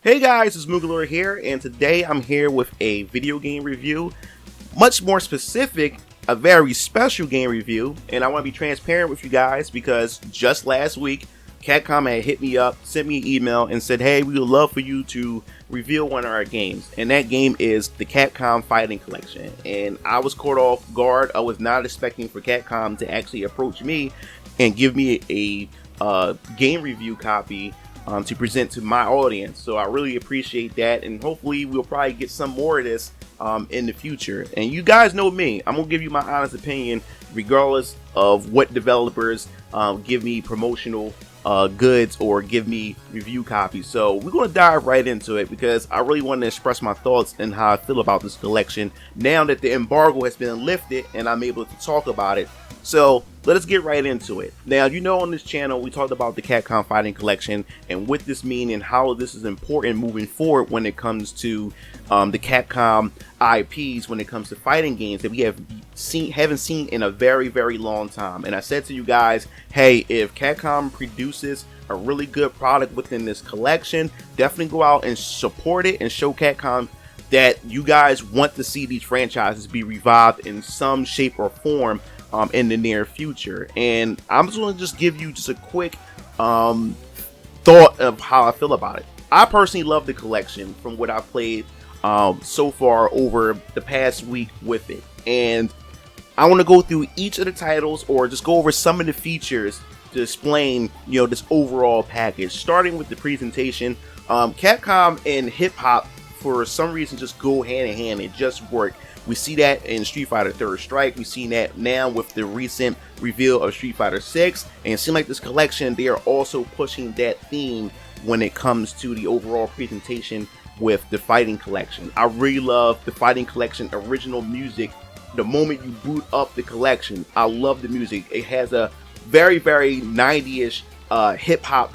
Hey guys, it's Moogalore here, and today I'm here with a video game review. Much more specific, a very special game review, and I want to be transparent with you guys because just last week, Capcom had hit me up, sent me an email, and said, hey, we would love for you to reveal one of our games. And that game is the Capcom Fighting Collection. And I was caught off guard. I was not expecting for Capcom to actually approach me and give me a game review copy to present to my audience. So I really appreciate that, and hopefully we'll probably get some more of this in the future. And you guys know me, I'm gonna give you my honest opinion regardless of what developers give me promotional goods or give me review copies. So we're going to dive right into it because I really want to express my thoughts and how I feel about this collection now that the embargo has been lifted and I'm able to talk about it. So let us get right into it. Now, you know, on this channel we talked about the Capcom Fighting Collection and what this means and how this is important moving forward when it comes to the Capcom IPs, when it comes to fighting games that we haven't seen in a very long time. And I said to you guys, hey, if Capcom produces a really good product within this collection, definitely go out and support it and show Capcom that you guys want to see these franchises be revived in some shape or form in the near future. And I'm just going to give you just a quick thought of how I feel about it. I personally love the collection from what I've played so far over the past week with it, and I want to go through each of the titles or just go over some of the features to explain, you know, this overall package. Starting with the presentation, Capcom and hip hop for some reason just go hand in hand. It just work. We see that in Street Fighter Third Strike. We see that now with the recent reveal of Street Fighter 6, and it seems like this collection, they are also pushing that theme when it comes to the overall presentation with the Fighting Collection. I really love the Fighting Collection original music. The moment you boot up the collection, I love the music. It has a very 90-ish hip-hop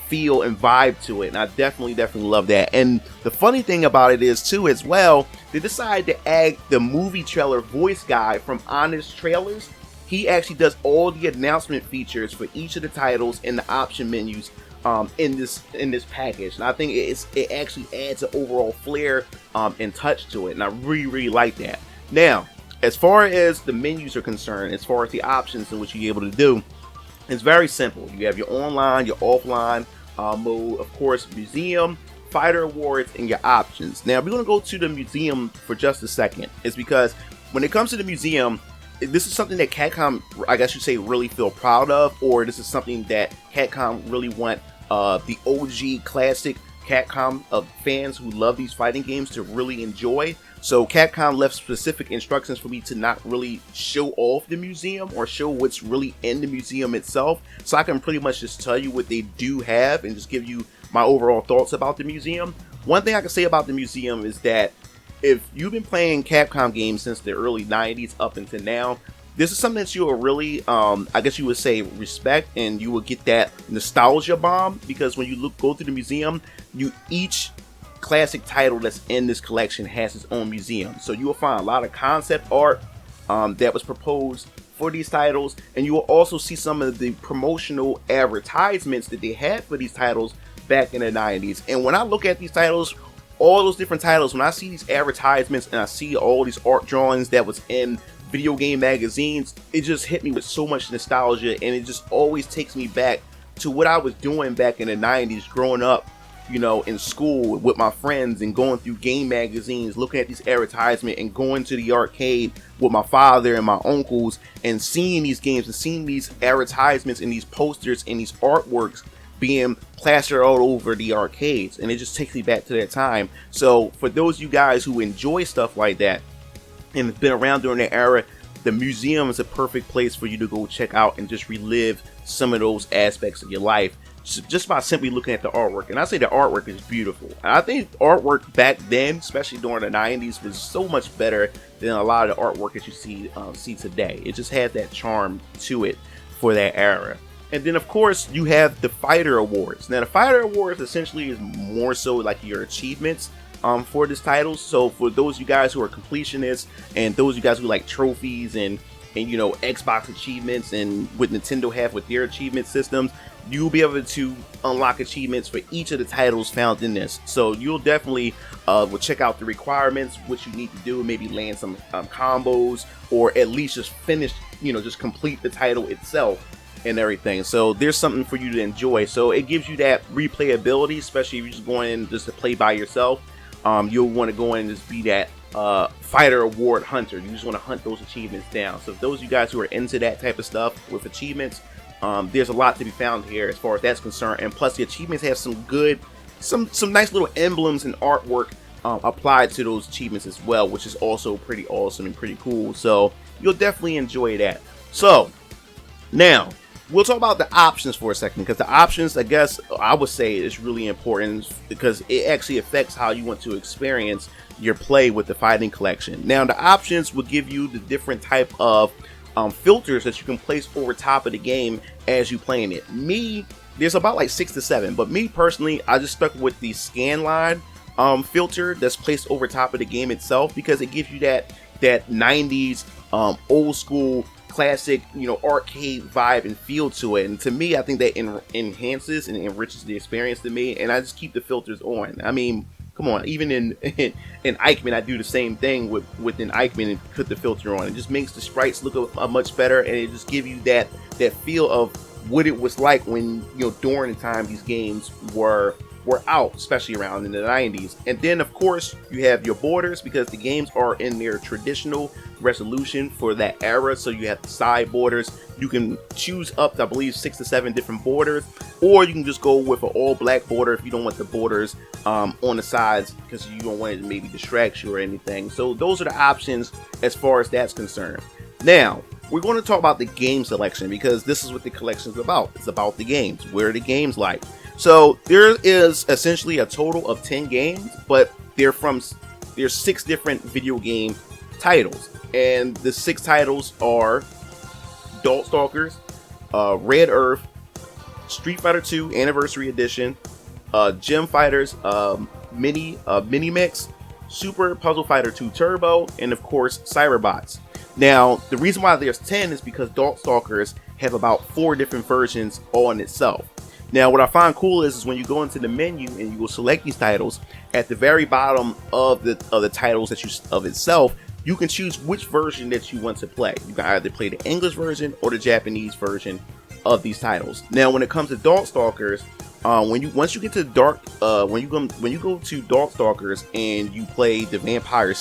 feel and vibe to it, and I definitely love that. And the funny thing about it is too, as well, they decided to add the movie trailer voice guy from Honest Trailers. He actually does all the announcement features for each of the titles and the option menus in this package, and I think it actually adds an overall flair and touch to it, and I really like that. Now, as far as the menus are concerned, as far as the options and what you're able to do, it's very simple. You have your online, your offline mode, of course, museum, fighter awards, and your options. Now, we're going to go to the museum for just a second. It's because when it comes to the museum, this is something that Capcom, I guess you'd say, really feel proud of, or this is something that Capcom really want the OG classic Capcom fans who love these fighting games to really enjoy. So Capcom left specific instructions for me to not really show off the museum or show what's really in the museum itself. So I can pretty much just tell you what they do have and just give you my overall thoughts about the museum. One thing I can say about the museum is that if you've been playing Capcom games since the early 90s up until now, this is something that you will really, I guess you would say, respect, and you will get that nostalgia bomb, because when you go through the museum, each classic title that's in this collection has its own museum. So you will find a lot of concept art that was proposed for these titles, and you will also see some of the promotional advertisements that they had for these titles back in the 90s. And when I look at these titles, all those different titles, when I see these advertisements and I see all these art drawings that was in video game magazines, it just hit me with so much nostalgia, and it just always takes me back to what I was doing back in the 90s, growing up, you know, in school with my friends and going through game magazines, looking at these advertisements and going to the arcade with my father and my uncles and seeing these games and seeing these advertisements and these posters and these artworks being plastered all over the arcades, and it just takes me back to that time. So for those of you guys who enjoy stuff like that and have been around during that era, the museum is a perfect place for you to go check out and just relive some of those aspects of your life just by simply looking at the artwork. And I say the artwork is beautiful. And I think artwork back then, especially during the 90s, was so much better than a lot of the artwork that you see today. It just had that charm to it for that era. And then, of course, you have the Fighter Awards. Now, the Fighter Awards essentially is more so like your achievements for this title. So for those of you guys who are completionists and those of you guys who like trophies and and Xbox achievements, and what Nintendo have with their achievement systems, you'll be able to unlock achievements for each of the titles found in this. So you'll definitely will check out the requirements, what you need to do, maybe land some combos, or at least just finish, just complete the title itself and everything. So there's something for you to enjoy. So it gives you that replayability, especially if you're just going in just to play by yourself. You'll want to go in and just be that fighter award hunter. You just want to hunt those achievements down. So those of you guys who are into that type of stuff with achievements, there's a lot to be found here as far as that's concerned. And plus the achievements have some nice little emblems and artwork applied to those achievements as well, which is also pretty awesome and pretty cool. So you'll definitely enjoy that. So now we'll talk about the options for a second, because the options, I guess I would say, is really important because it actually affects how you want to experience your play with the fighting collection. Now the options will give you the different type of filters that you can place over top of the game as you playing it. There's about like 6 to 7, but me personally, I just stuck with the scan line filter that's placed over top of the game itself, because it gives you that 90s old school classic arcade vibe and feel to it. And to me, I think that enhances and enriches the experience to me, and I just keep the filters on. I mean, come on, even in Eichmann, I do the same thing within Eichmann and put the filter on. It just makes the sprites look much better, and it just gives you that feel of what it was like when during the time these games were out, especially around in the 90s. And then of course you have your borders, because the games are in their traditional resolution for that era. So you have the side borders. You can choose up to, I believe, 6 to 7 different borders, or you can just go with an all black border if you don't want the borders on the sides, because you don't want it to maybe distract you or anything. So those are the options as far as that's concerned. Now we're going to talk about the game selection, because this is what the collection is about. It's about the games. Where are the games like? So there is essentially a total of 10 games, but there's 6 different video game titles, and the 6 titles are Darkstalkers, Red Earth, Street Fighter 2 Anniversary Edition, Gem Fighters, Mini Mix, Super Puzzle Fighter 2 Turbo, and of course Cyberbots. Now the reason why there's 10 is because Darkstalkers have about 4 different versions on itself. Now, what I find cool is when you go into the menu and you will select these titles, at the very bottom of the titles of itself, you can choose which version that you want to play. You can either play the English version or the Japanese version of these titles. Now, when it comes to Darkstalkers, once you get to when you go to Darkstalkers and you play the Vampire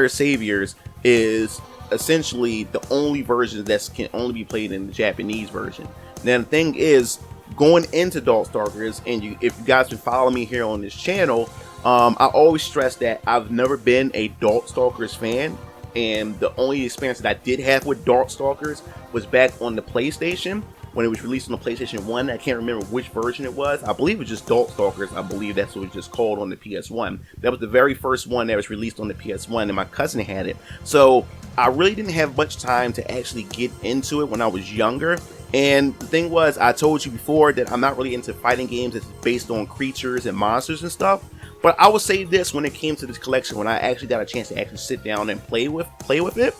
Saviors is essentially the only version that can only be played in the Japanese version. Now the thing is, going into Darkstalkers, and if you guys been following me here on this channel, I always stress that I've never been a Darkstalkers fan, and the only experience that I did have with Darkstalkers was back on the PlayStation when it was released on the PlayStation 1. I can't remember which version it was. I believe it was just Darkstalkers. I believe that's what it was just called on the PS1. That was the very first one that was released on the PS1, and my cousin had it. So I really didn't have much time to actually get into it when I was younger. And the thing was, I told you before that I'm not really into fighting games that's based on creatures and monsters and stuff. But I would say this, when it came to this collection, when I actually got a chance to actually sit down and play with it,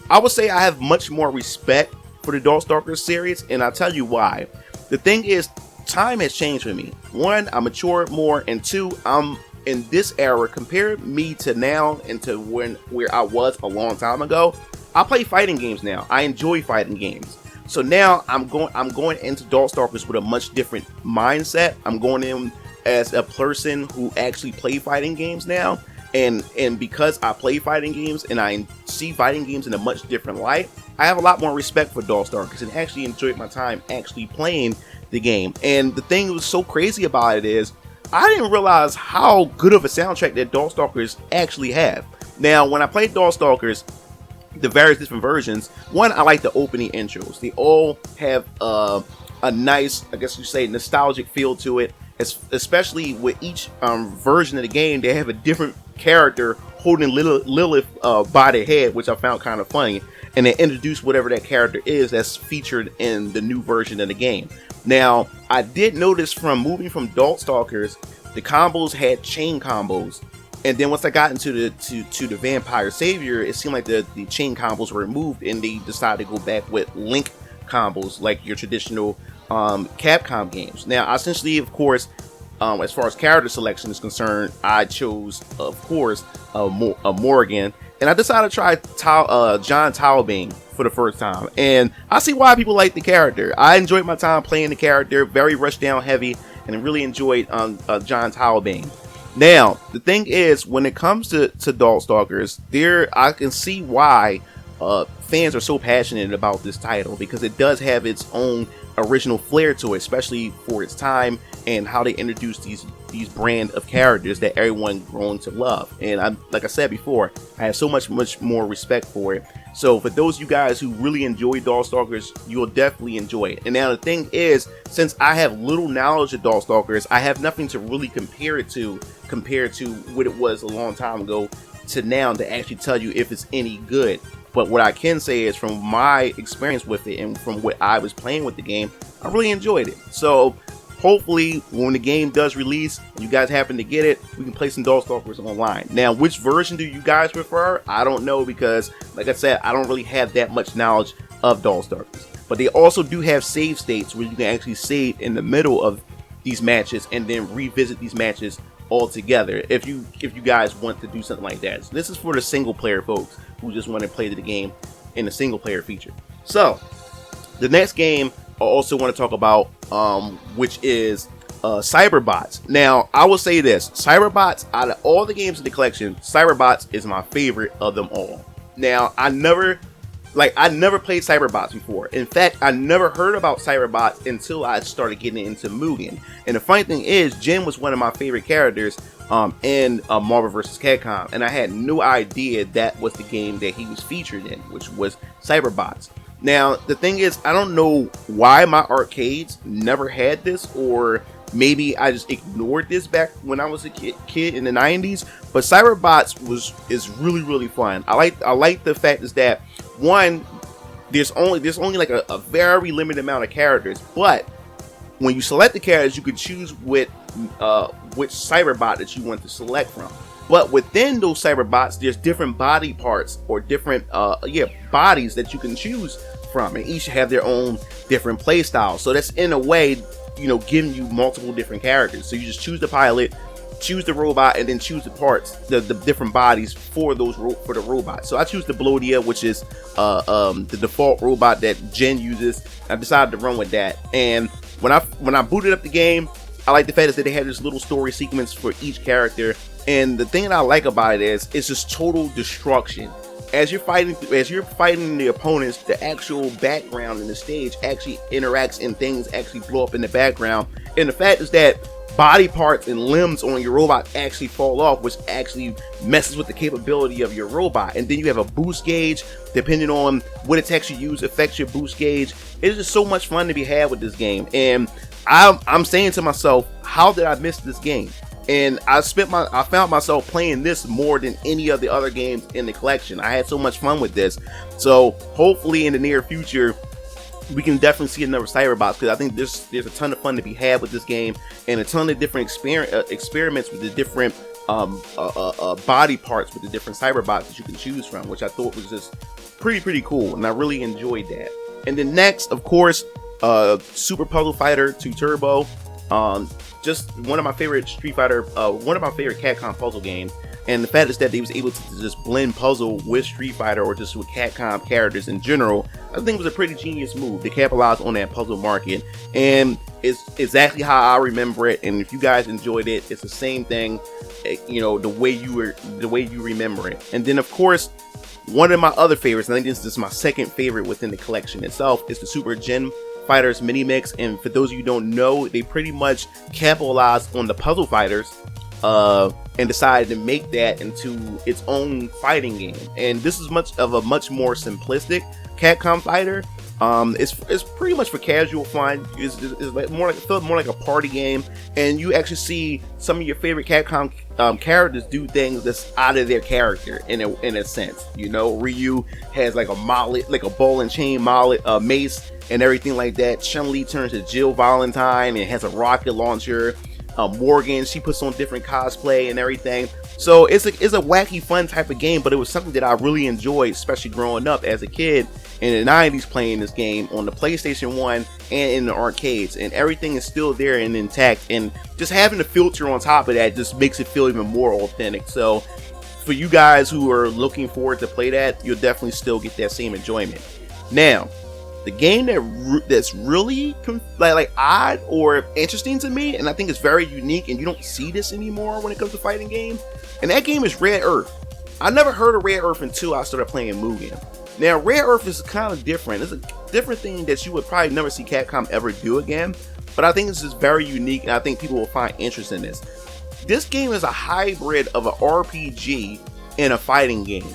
I would say I have much more respect for the Darkstalkers series, and I'll tell you why. The thing is, time has changed for me. 1, I matured more, and 2, I'm in this era. Compare me to now and to where I was a long time ago. I play fighting games now. I enjoy fighting games. So now I'm going into Darkstalkers with a much different mindset. I'm going in as a person who actually play fighting games now, and because I play fighting games and I see fighting games in a much different light, I have a lot more respect for Darkstalkers and actually enjoyed my time actually playing the game. And the thing that was so crazy about it is, I didn't realize how good of a soundtrack that Darkstalkers actually have. Now, when I played Darkstalkers, the various different versions, 1, I like the opening intros. They all have a nice, I guess you say, nostalgic feel to it. Especially with each version of the game, they have a different character holding Lilith by their head, which I found kind of funny. And they introduce whatever that character is that's featured in the new version of the game. Now, I did notice from moving from Darkstalkers, the combos had chain combos. And then once I got into the Vampire Savior, it seemed like the chain combos were removed, and they decided to go back with link combos like your traditional Capcom games. Now, essentially, of course, as far as character selection is concerned, I chose, of course, Morrigan, and I decided to try John Talbane for the first time. And I see why people like the character. I enjoyed my time playing the character, very rushdown heavy, and really enjoyed John Talbane. Now, the thing is, when it comes to Darkstalkers, I can see why fans are so passionate about this title, because it does have its own original flair to it, especially for its time and how they introduced these brand of characters that everyone grown to love. And like I said before, I have so much more respect for it. So for those of you guys who really enjoy Darkstalkers, you will definitely enjoy it. And now the thing is, since I have little knowledge of Darkstalkers, I have nothing to really compare it to compared to what it was a long time ago to now to actually tell you if it's any good. But what I can say is, from my experience with it and from what I was playing with the game, I really enjoyed it. So hopefully when the game does release and you guys happen to get it, we can play some Darkstalkers online. Now, which version do you guys prefer? I don't know, because like I said, I don't really have that much knowledge of Darkstalkers. But they also do have save states where you can actually save in the middle of these matches and then revisit these matches all together if you guys want to do something like that. So this is for the single player folks who just want to play the game in the single player feature. So the next game I also want to talk about, which is Cyberbots. Now, I will say this: Cyberbots, out of all the games in the collection, Cyberbots is my favorite of them all. Now, I never played Cyberbots before. In fact, I never heard about Cyberbots until I started getting into Mugen. And the funny thing is, Jin was one of my favorite characters in Marvel vs. Capcom, and I had no idea that was the game that he was featured in, which was Cyberbots. Now, the thing is, I don't know why my arcades never had this, or maybe I just ignored this back when I was a kid in the 90s. But Cyberbots is really fun. I like the fact is that, one, there's only like a very limited amount of characters, but when you select the characters, you can choose which Cyberbot that you want to select from. But within those Cyberbots, there's different body parts or different bodies that you can choose from, and each have their own different play styles. So that's, in a way, giving you multiple different characters. So you just choose the pilot, choose the robot, and then choose the parts, the different bodies for the robot. So I choose the Blodia, which is the default robot that Jin uses. I decided to run with that, and when I booted up the game, I like the fact that they had this little story sequence for each character. And the thing that I like about it is, it's just total destruction. As you're fighting the opponents, the actual background in the stage actually interacts and things actually blow up in the background. And the fact is that body parts and limbs on your robot actually fall off, which actually messes with the capability of your robot. And then you have a boost gauge. Depending on what attacks you use affects your boost gauge. It's just so much fun to be had with this game. And I'm saying to myself, how did I miss this game? And I found myself playing this more than any of the other games in the collection. I had so much fun with this. So hopefully in the near future, we can definitely see another Cyberbots, because I think there's a ton of fun to be had with this game, and a ton of different experiments with the different body parts with the different Cyberbots that you can choose from, which I thought was just pretty cool, and I really enjoyed that. And then next, of course, Super Puzzle Fighter 2 Turbo. Just one of my favorite Capcom puzzle games, and the fact is that they was able to just blend puzzle with Street Fighter, or just with Capcom characters in general, I think was a pretty genius move to capitalize on that puzzle market, and it's exactly how I remember it. And if you guys enjoyed it, it's the same thing, the way you remember it. And then of course, one of my other favorites, and I think this is my second favorite within the collection itself, is the Super Gen Fighters mini mix. And for those of you who don't know, they pretty much capitalized on the Puzzle Fighters and decided to make that into its own fighting game. And this is much more simplistic Capcom fighter. It's pretty much for casual fun. It's like more like a party game, and you actually see some of your favorite Capcom characters do things that's out of their character in a sense. Ryu has like a mallet, like a ball and chain mallet, mace, and everything like that. Chun-Li turns to Jill Valentine and has a rocket launcher. Morgan, she puts on different cosplay and everything. So it's a wacky, fun type of game, but it was something that I really enjoyed, especially growing up as a kid in the 90s, playing this game on the PlayStation 1 and in the arcades, and everything is still there and intact, and just having the filter on top of that just makes it feel even more authentic. So for you guys who are looking forward to play that, you'll definitely still get that same enjoyment. Now, the game that's really like odd or interesting to me, and I think it's very unique, and you don't see this anymore when it comes to fighting games, and that game is Red Earth. I never heard of Red Earth until I started playing Mugen. Now, Red Earth is kind of different. It's a different thing that you would probably never see Capcom ever do again, but I think this is very unique, and I think people will find interest in this. This game is a hybrid of an RPG and a fighting game,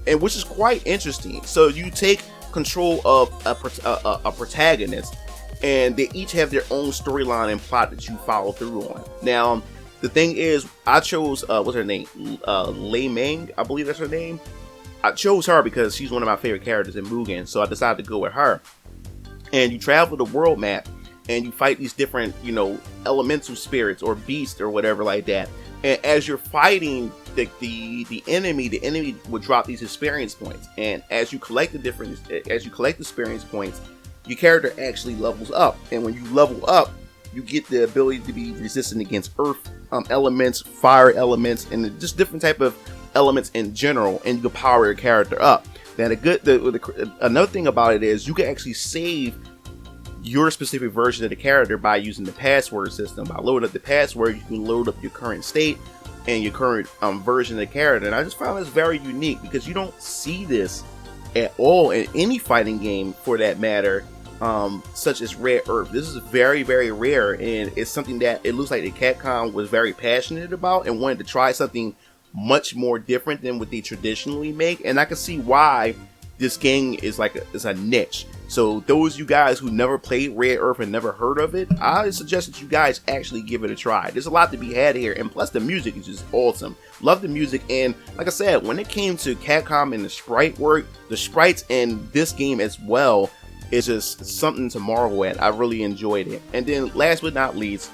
and which is quite interesting. So you take control of a protagonist, and they each have their own storyline and plot that you follow through on. Now, the thing is, I chose what's her name, Lei Ming, I believe that's her name. I chose her because she's one of my favorite characters in Mugen, so I decided to go with her. And you travel the world map, and you fight these different, elemental spirits or beasts or whatever like that. And as you're fighting the enemy will drop these experience points, and as you collect the experience points, your character actually levels up. And when you level up, you get the ability to be resistant against earth elements, fire elements, and just different type of elements in general, and you can power your character up. Now, another thing about it is you can actually save your specific version of the character by using the password system. By loading up the password, you can load up your current state and your current version of the character. And I just found this very unique because you don't see this at all in any fighting game, for that matter, such as Red Earth. This is very, very rare, and it's something that it looks like the Capcom was very passionate about and wanted to try something much more different than what they traditionally make. And I can see why this game is a niche. So those you guys who never played Red Earth and never heard of it, I suggest that you guys actually give it a try. There's a lot to be had here, and plus the music is just awesome. Love the music, and like I said, when it came to Capcom and the sprite work, the sprites in this game as well is just something to marvel at. I really enjoyed it. And then last but not least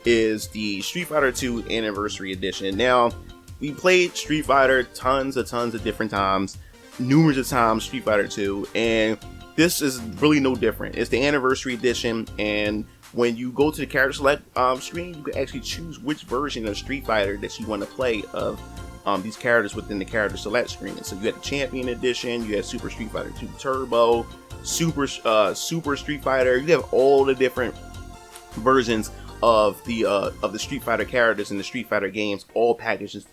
is the Street Fighter 2 Anniversary Edition. Now, we played Street Fighter tons of different times, numerous of times, Street Fighter 2, and this is really no different. It's the Anniversary Edition, and when you go to the character select screen, you can actually choose which version of Street Fighter that you want to play of these characters within the character select screen. And so you got the Champion Edition, you have Super Street Fighter 2 Turbo, Super Street Fighter. You have all the different versions of the Street Fighter characters in the Street Fighter games, all packaged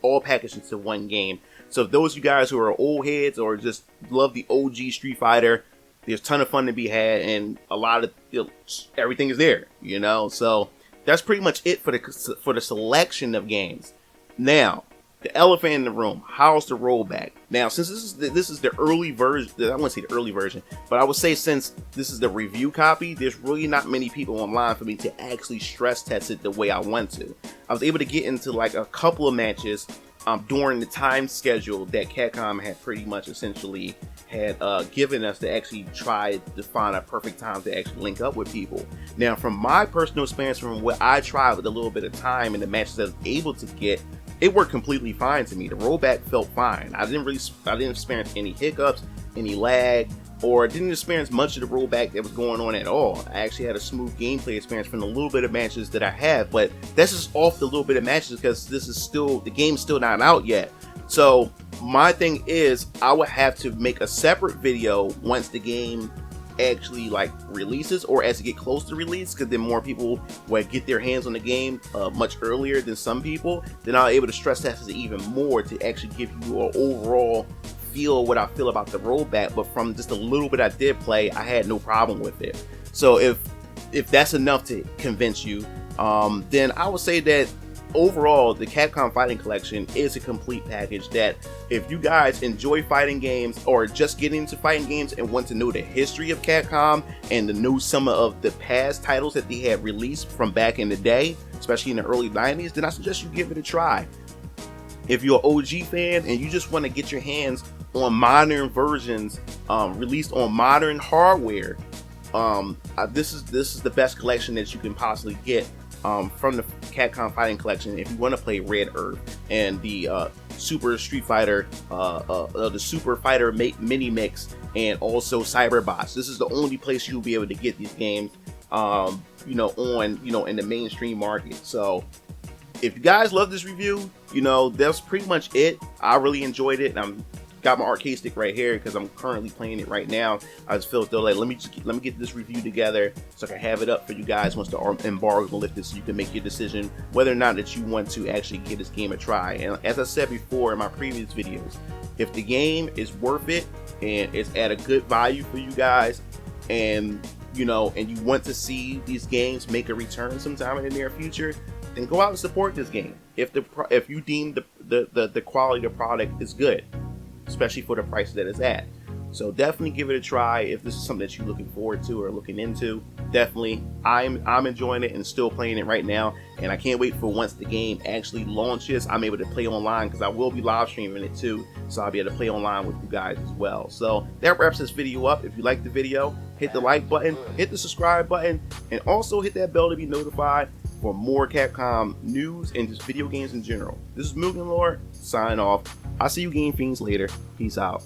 into one game. So if those of you guys who are old heads or just love the OG Street Fighter, there's a ton of fun to be had, and a lot of everything is there, So that's pretty much it for the selection of games. Now, the elephant in the room: how's the rollback? Now, since this is the early version, I wouldn't say the early version, but I would say since this is the review copy, there's really not many people online for me to actually stress test it the way I want to. I was able to get into like a couple of matches during the time schedule that Capcom had pretty much essentially had given us to actually try to find a perfect time to actually link up with people. Now, from my personal experience, from what I tried with a little bit of time and the matches I was able to get, it worked completely fine to me. The rollback felt fine. I didn't experience any hiccups, any lag, or didn't experience much of the rollback that was going on at all. I actually had a smooth gameplay experience from the little bit of matches that I had, but that's just off the little bit of matches because the game's still not out yet. So my thing is, I would have to make a separate video once the game actually releases, or as it get close to release, because then more people will get their hands on the game much earlier than some people. Then I'll be able to stress test it even more to actually give you an overall feel what I feel about the rollback. But from just a little bit I did play, I had no problem with it. So if that's enough to convince you, then I would say that overall the Capcom Fighting Collection is a complete package that if you guys enjoy fighting games or just getting into fighting games and want to know the history of Capcom and to know some of the past titles that they had released from back in the day, especially in the early 90s, then I suggest you give it a try. If you're an OG fan and you just want to get your hands on modern versions released on modern hardware, this is the best collection that you can possibly get from the Capcom Fighting Collection if you want to play Red Earth and the Super Street Fighter, the Super Fighter Mini Mix, and also Cyberbots. This is the only place you'll be able to get these games, you know, on, you know, in the mainstream market. So if you guys love this review, you know, that's pretty much it. I really enjoyed it, and I'm got my arcade stick right here because I'm currently playing it right now. I just feel though like let me get this review together so I can have it up for you guys once the embargo is lifted, so you can make your decision whether or not that you want to actually give this game a try. And as I said before in my previous videos, if the game is worth it and it's at a good value for you guys, and you know, and you want to see these games make a return sometime in the near future, then go out and support this game if you deem the quality of the product is good, especially for the price that it's at. So definitely give it a try if this is something that you're looking forward to or looking into. Definitely, I'm enjoying it and still playing it right now, and I can't wait for once the game actually launches, I'm able to play online, because I will be live streaming it too, so I'll be able to play online with you guys as well. So that wraps this video up. If you like the video, hit the like button, hit the subscribe button, and also hit that bell to be notified for more Capcom news and just video games in general. This is Mugen Lord, signing off. I'll see you game fiends later. Peace out.